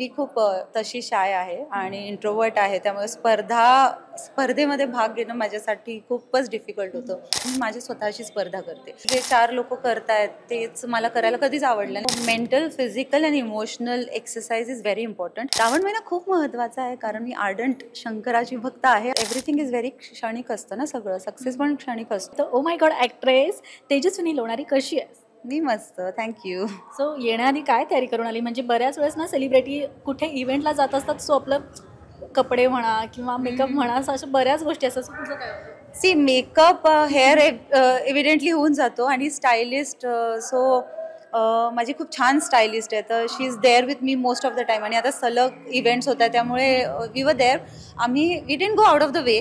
मी खूप तशी शाय आहे आणि इंट्रोवर्ट आहे, त्यामुळे स्पर्धेमध्ये भाग घेणं माझ्यासाठी खूपच डिफिकल्ट होतं. मी माझी स्वतःची स्पर्धा करते. जे 4 लोक करतायत तेच मला करायला कधीच आवडलं नाही. मेंटल, फिजिकल आणि emotional exercise is very important. Shravan महिना खूप महत्त्वाचा आहे कारण मी आर्डंट शंकराची भक्त आहे. एव्हरीथिंग इज व्हेरी क्षणिक असतं ना, सगळं सक्सेस पण क्षणिक असतं. Oh my God, actress Tejaswini Lonari कशी आहेस? मी मस्त, थँक्यू. सो येण्याआधी काय तयारी करून आली? म्हणजे बऱ्याच वेळेस ना सेलिब्रिटी कुठे इव्हेंटला जात असतात, सो आपलं कपडे म्हणा किंवा मेकअप म्हणा, असं अशा बऱ्याच गोष्टी असतात. सो तुझं काय होतं? सी मेकअप, हेअर एव्हिडेंटली होऊन जातो आणि स्टायलिस्ट, सो माझी खूप छान स्टायलिस्ट आहे, तर she is there with me most of the time. आणि आता सलग इव्हेंट्स होत्या त्यामुळे we were there. We didn't go out of the way,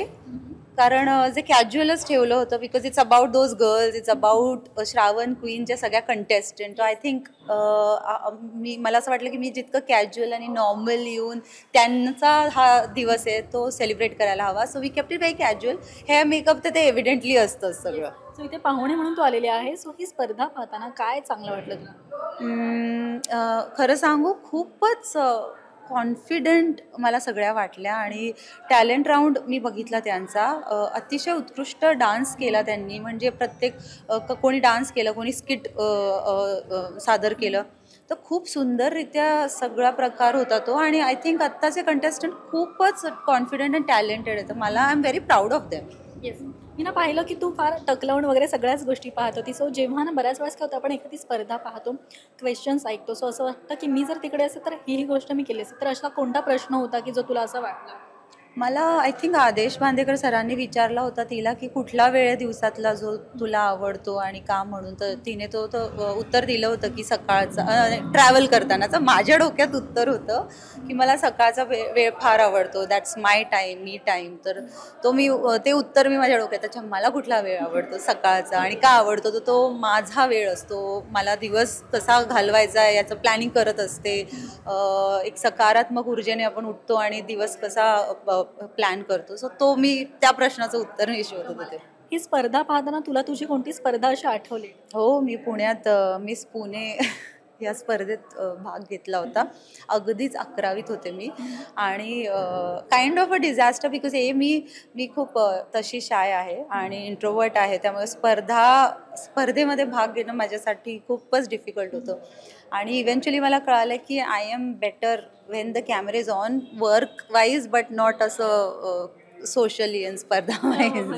कारण जे कॅज्युअलच ठेवलं होतं, because it's about those girls, it's about Shravan queen, ज्या सगळ्या कंटेस्टंट. आय थिंक मला असं वाटलं की मी जितकं कॅज्युअल आणि नॉर्मल येऊन त्यांचा हा दिवस आहे तो सेलिब्रेट करायला हवा. So we kept it very casual. Hair makeup तर ते एव्हिडेंटली असतंच सगळं. सो इथे पाहुणे म्हणून तू आलेली आहे. सो ही स्पर्धा पाहताना काय चांगलं वाटलं तुला? खरं सांगू, खूपच कॉन्फिडंट मला सगळ्या वाटल्या आणि टॅलेंट राऊंड मी बघितला त्यांचा. अतिशय उत्कृष्ट डान्स केला त्यांनी, म्हणजे प्रत्येक कोणी डान्स केलं, कोणी स्किट सादर केलं, तर खूप सुंदररित्या सगळा प्रकार होता तो. आणि आय थिंक आत्ताचे कंटेस्टंट खूपच कॉन्फिडंट अँड टॅलेंटेड आहे, तर मला I am very proud of them. Yes, मी ना पाहिलं की तू फार टकलावून वगैरे सगळ्याच गोष्टी पाहत होती. सो जेव्हा ना बऱ्याच वेळेस काय होतं, आपण एखादी स्पर्धा पाहतो, क्वेश्चन्स ऐकतो, सो असं वाटतं की मी जर तिकडे असेल तर ही गोष्ट मी केली असेल. तर असा कोणता प्रश्न होता की जो तुला असं वाटला? मला आय थिंक आदेश बांदेकर सरांनी विचारला होता तिला की कुठला वेळ दिवसातला जो तुला आवडतो आणि का म्हणून, तर तिने तो उत्तर दिलं होतं की सकाळचा, ट्रॅव्हल करतानाचं. माझ्या डोक्यात उत्तर होतं की मला सकाळचा वेळ फार आवडतो, that's my time, me time. तर ते उत्तर मी माझ्या डोक्यात, अच्छा मला कुठला वेळ आवडतो सकाळचा आणि का आवडतो, तर तो माझा वेळ असतो. मला दिवस कसा घालवायचा आहे याचं प्लॅनिंग करत असते. एक सकारात्मक ऊर्जेने आपण उठतो आणि दिवस कसा प्लॅन करतो. सो मी त्या प्रश्नाचं उत्तर मी शोधत होते. ही स्पर्धा पाहताना तुला तुझी कोणती स्पर्धा अशी आठवली? हो, मी पुण्यात मिस पुणे या स्पर्धेत भाग घेतला होता. अगदीच 11वीत होते मी. आणि kind of a disaster, because मी खूप तशी शाय आहे आणि इंट्रोवर्ट आहे, त्यामुळे स्पर्धेमध्ये भाग घेणं माझ्यासाठी खूपच डिफिकल्ट होतं. आणि इव्हेंच्युअली मला कळालं की I am better Wien the camera is on, work wise, but not असं सोशली इन स्पर्धा वाईज.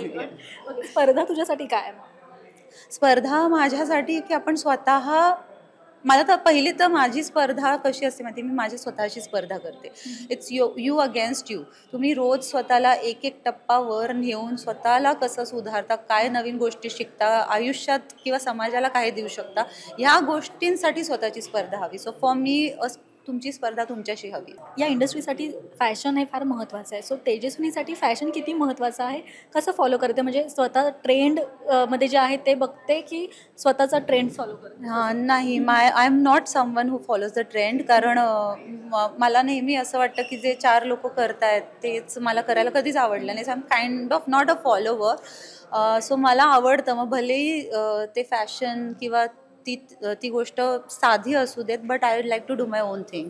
स्पर्धा तुझ्यासाठी काय आहे? स्पर्धा माझ्यासाठी की आपण स्वतः, मला तर पहिली तर माझी स्पर्धा कशी असते माहिती, मी माझी स्वतःची स्पर्धा करते. It's you against you. तुम्ही रोज स्वतःला एक एक टप्पा वर नेऊन स्वतःला कसं सुधारता, काय नवीन गोष्टी शिकता आयुष्यात किंवा समाजाला काय देऊ शकता, ह्या गोष्टींसाठी स्वतःची स्पर्धा हवी. सो फॉर मी तुमची स्पर्धा तुमच्याशी हवी. या इंडस्ट्रीसाठी फॅशन हे फार महत्त्वाचं आहे. सो तेजस्विनीसाठी फॅशन किती महत्त्वाचं आहे? कसं फॉलो करते? म्हणजे स्वतः ट्रेंड मध्ये जे आहे ते बघते की स्वतःचा ट्रेंड फॉलो करते? नाही, I am not someone who follows the trend. कारण मला नेहमी असं वाटतं की जे 4 लोक करतायत तेच मला करायला कधीच आवडलं नाही. So I am kind of not a follower. So मला आवडतं, मग भलेही ते फॅशन किंवा ती गोष्ट साधी असू देत, but I would like to do my own thing.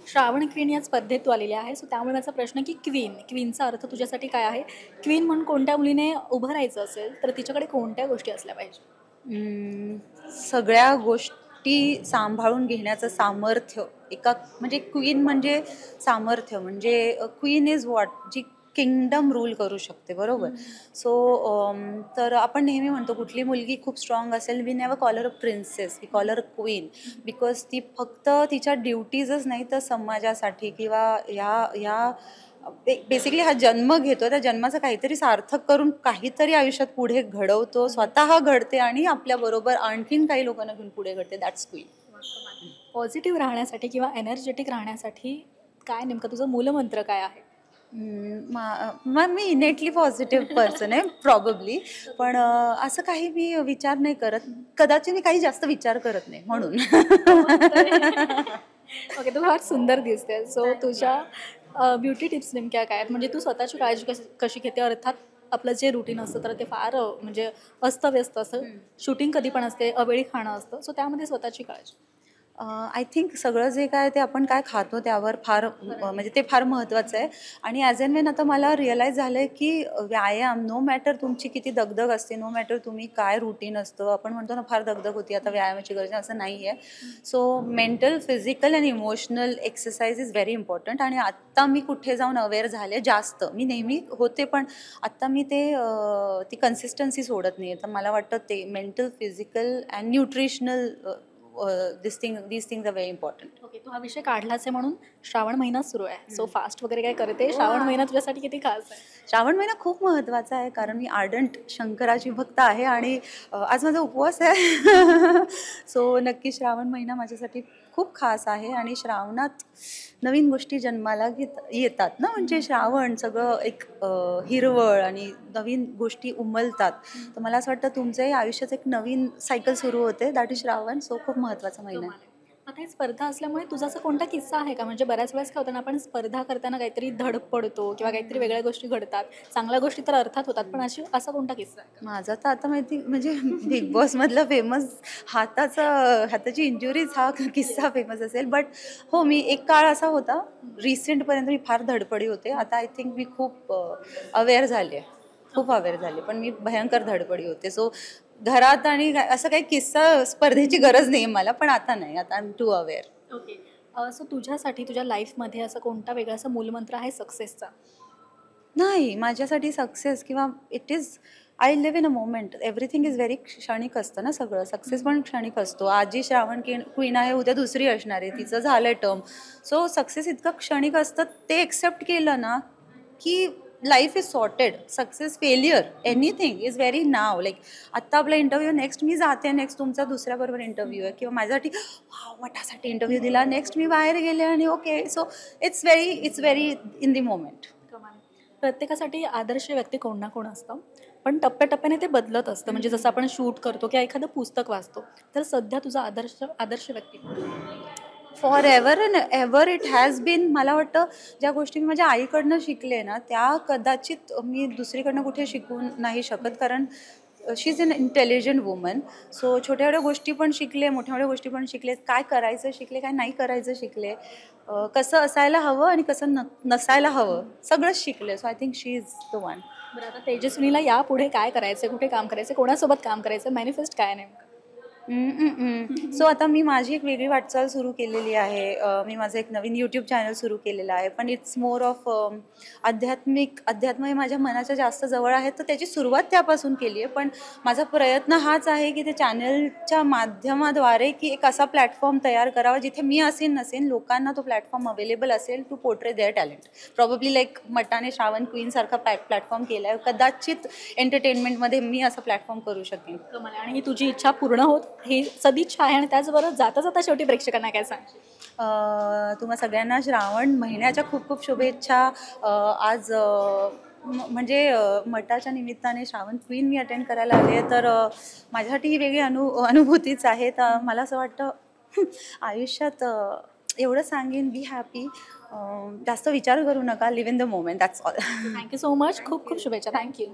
Shravan queen या स्पर्धेत तू आलेली आहे. सो त्यामुळे माझा प्रश्न की क्वीनचा अर्थ तुझ्यासाठी काय आहे? क्वीन म्हणून कोणत्या मुलीने उभं राहायचं असेल तर तिच्याकडे कोणत्या गोष्टी असल्या पाहिजे? सगळ्या गोष्टी सांभाळून घेण्याचं सामर्थ्य. म्हणजे क्वीन म्हणजे सामर्थ्य, म्हणजे क्वीन इज व्हॉट, जी किंगडम रूल करू शकते, बरोबर. सो तर आपण नेहमी म्हणतो कुठली मुलगी खूप स्ट्रॉंग असेल, we never call her a princess, we call her a queen. Because ती फक्त तिच्या ड्युटीजच नाही तर समाजासाठी किंवा ह्या बेसिकली हा जन्म घेतो, त्या जन्माचं काहीतरी सार्थक करून काहीतरी आयुष्यात पुढे घडवतो, स्वतः घडते आणि आपल्याबरोबर आणखीन काही लोकांना घेऊन पुढे घडते. That's queen. पॉझिटिव्ह राहण्यासाठी किंवा एनर्जेटिक राहण्यासाठी काय नेमकं तुझं मूलमंत्र काय आहे? मी इनेटली पॉझिटिव्ह पर्सन आहे प्रॉबब्ली, पण असं काही मी विचार नाही करत. कदाचित मी काही जास्त विचार करत नाही म्हणून. ओके, तू फार सुंदर दिसते. सो तुझ्या ब्युटी टिप्स नेमक्या काय आहेत? म्हणजे तू स्वतःची काळजी कशी घेते? अर्थात आपलं जे रुटीन असतं तर ते फार म्हणजे अस्तव्यस्त असतं. शूटिंग कधी पण असते, अवेळी खाणं असतं. सो त्यामध्ये स्वतःची काळजी. आय थिंक सगळं जे काय ते आपण काय खातो त्यावर फार म्हणजे ते फार महत्त्वाचं आहे. आणि ॲज अँड वेन आता मला रिअलाईज झालं आहे की व्यायाम नो मॅटर तुमची किती दगदग असते, नो मॅटर तुम्ही काय रुटीन असतं, आपण म्हणतो ना फार दगदग होती आता व्यायामाची गरज आहे, असं नाही आहे. सो मेंटल, फिजिकल आणि emotional exercise is very important. आणि आत्ता मी कुठे जाऊन अवेअर झाले जास्त, मी नेहमी होते पण आत्ता मी ते ती कन्सिस्टन्सी सोडत नाही आहे. तर मला वाटतं ते mental, physical and nutritional these things are very important. Okay, तू हा विषय काढलाच आहे म्हणून श्रावण महिना सुरू आहे. सो फास्ट वगैरे काय करते? श्रावण महिना तुझ्यासाठी किती खास आहे? श्रावण महिना खूप महत्त्वाचा आहे कारण मी आर्डंट शंकराची भक्त आहे आणि आज माझा उपवास आहे. सो नक्की श्रावण महिना माझ्यासाठी खूप खास आहे. आणि श्रावणात नवीन गोष्टी जन्माला येतात ना, म्हणजे श्रावण सगळं एक हिरवळ आणि नवीन गोष्टी उमलतात. तर मला असं वाटतं तुमचंही आयुष्यात एक नवीन सायकल सुरू होते, दॅट इज श्रावण. सो खूप महत्त्वाचा महिना आहे. आता ही स्पर्धा असल्यामुळे तुझा असा कोणता किस्सा आहे का? म्हणजे बऱ्याच वेळेस काय होतं ना, आपण स्पर्धा करताना काहीतरी धड पडतो किंवा काहीतरी वेगळ्या गोष्टी घडतात. चांगल्या गोष्टी तर अर्थात होतात, पण असा कोणता किस्सा आहे का? माझा तर आता माहिती म्हणजे बिग बॉस मधला फेमस हाताची इंजुरीज हा किस्सा फेमस असेल. बट हो, मी एक काळ असा होता रिसेंटपर्यंत मी फार धडपडी होते. आता आय थिंक मी खूप अवेअर झाले, खूप अवेअर झाले, पण मी भयंकर धडपडी होते. सो घरात आणि असं काही किस्सा स्पर्धेची गरज नाही मला, पण आता नाही, आता I am too aware. Okay. So तुझ्यासाठी तुझ्या लाईफमध्ये असं कोणता वेगळा असा मूलमंत्र आहे सक्सेसचा? नाही, माझ्यासाठी सक्सेस किंवा it is I live in a moment. Everything is very क्षणिक असतं ना सगळं. सक्सेस पण क्षणिक असतो. आज जी श्रावण क्वीन आहे उद्या दुसरी असणार आहे, तिचं झालं आहे टर्म. सो सक्सेस इतकं क्षणिक असतं, ते एक्सेप्ट केलं ना की life is sorted. Success, failure, anything is very now. Like आत्ता आपला इंटरव्ह्यू, नेक्स्ट मी जाते, नेक्स्ट तुमचा दुसऱ्याबरोबर इंटरव्ह्यू आहे किंवा माझ्यासाठी मठासाठी इंटरव्ह्यू दिला, नेक्स्ट मी बाहेर गेले आणि okay. So it's very in the moment. प्रत्येकासाठी आदर्श व्यक्ती कोण ना कोण असतं, पण टप्प्याटप्प्याने ते बदलत असतं. म्हणजे जसं आपण शूट करतो किंवा एखादं पुस्तक वाचतो, तर सध्या तुझा आदर्श व्यक्ती कोण? For ever and ever it has been. मला वाटतं ज्या गोष्टी मी माझ्या आईकडनं शिकले ना, त्या कदाचित मी दुसरीकडनं कुठे शिकू नाही शकत, कारण she is an intelligent woman. So छोट्या छोट्या गोष्टी पण शिकले, मोठ्या मोठ्या गोष्टी पण शिकले, काय करायचं शिकले, काय नाही करायचं शिकले, कसं असायला हवं आणि कसं नसायला हवं, सगळंच शिकले. So I think she is the one. बरं, आता तेजस्विनीला यापुढे काय करायचं, कुठे काम करायचं, कोणासोबत काम करायचं, मॅनिफेस्ट काय नेमकं? सो आता मी माझी एक वेगळी वाटचाल सुरू केलेली आहे. मी माझं एक नवीन यूट्यूब चॅनल सुरू केलेलं आहे, पण इट्स मोर ऑफ अध्यात्म हे माझ्या मनाच्या जास्त जवळ आहे, तर त्याची सुरुवात त्यापासून केली आहे. पण माझा प्रयत्न हाच आहे की ते चॅनलच्या माध्यमाद्वारे की एक असा प्लॅटफॉर्म तयार करावा जिथे मी नसेन, लोकांना तो प्लॅटफॉर्म अवेलेबल असेल to portray their talent. Probably like मटाने श्रावण क्वीनसारखा प्लॅटफॉर्म केला आहे, कदाचित एंटरटेनमेंटमध्ये मी असा प्लॅटफॉर्म करू शकेन. कमाल. आणि ही तुझी इच्छा पूर्ण होत ही सदिच्छा आहे. आणि त्याचबरोबर जाता जाता शेवटी प्रेक्षकांना काय सांगशील? तुम्हा सगळ्यांना श्रावण महिन्याच्या खूप खूप शुभेच्छा. आज म्हणजे मठाच्या निमित्ताने श्रावण क्वीन मी अटेंड करायला आले, तर माझ्यासाठी ही वेगळी अनुभूतीच आहे. तर मला असं वाटतं आयुष्यात एवढं सांगेन, बी हॅपी, जास्त विचार करू नका, live in the moment, that's all. Thank you so much. खूप खूप शुभेच्छा. थँक्यू.